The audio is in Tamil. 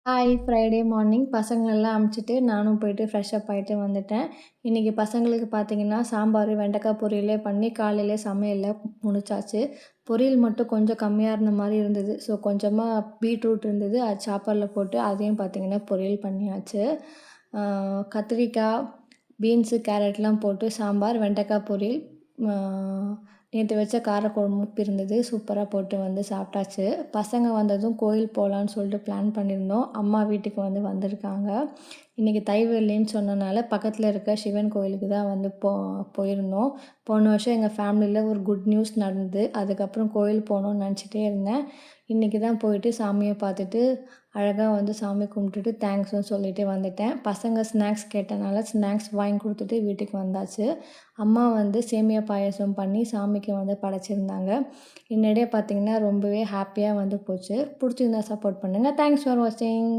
ஃப்ரைடே மார்னிங் பசங்களெல்லாம் அனுப்பிச்சிட்டு நானும் போயிட்டு ஃப்ரெஷ் அப் ஆகிட்டு வந்துட்டேன். இன்றைக்கி பசங்களுக்கு பார்த்தீங்கன்னா, சாம்பார், வெண்டைக்காய் பொரியலே பண்ணி காலையிலே சமையல்லாம் முடிச்சாச்சு. பொரியல் மட்டும் கொஞ்சம் கம்மியாக இருந்த மாரி இருந்தது. ஸோ கொஞ்சமாக பீட்ரூட் இருந்தது. அது சாப்பரில் போட்டு அதையும் பார்த்தீங்கன்னா பொரியல் பண்ணியாச்சு. கத்திரிக்காய், பீன்ஸு, கேரட்லாம் போட்டு சாம்பார், வெண்டைக்காய் பொரியல், ஆ நேற்று வச்ச காரக்குழம்பு இருந்தது. சூப்பராக போட்டு வந்து சாப்பிட்டாச்சு. பசங்க வந்ததும் கோயில் போகலான்னு சொல்லிட்டு பிளான் பண்ணியிருந்தோம். அம்மா வீட்டுக்கு வந்திருக்காங்க. இன்றைக்கி தை வெள்ளின்னு சொன்னனால பக்கத்தில் இருக்க சிவன் கோயிலுக்கு தான் வந்து போயிருந்தோம். போன வருஷம் எங்கள் ஃபேமிலியில் ஒரு குட் நியூஸ் நடந்தது. அதுக்கப்புறம் கோயில் போகணுன்னு நினச்சிட்டே இருந்தேன். இன்றைக்கி தான் போயிட்டு சாமியை பார்த்துட்டு அழகாக வந்து சாமி கும்பிட்டுட்டு தேங்க்ஸ்ன்னு சொல்லிட்டு வந்துட்டேன். பசங்க ஸ்நாக்ஸ் கேட்டனால ஸ்நாக்ஸ் வாங்கி கொடுத்துட்டு வீட்டுக்கு வந்தாச்சு. அம்மா வந்து சேமியா பாயாசம் பண்ணி சாமிக்கு வந்து படைச்சிருந்தாங்க. என்னிடையே பார்த்திங்கன்னா ரொம்பவே ஹாப்பியாக வந்து போச்சு. பிடிச்சிருந்தா சப்போர்ட் பண்ணுங்கள். தேங்க்ஸ் ஃபார் வாட்சிங்.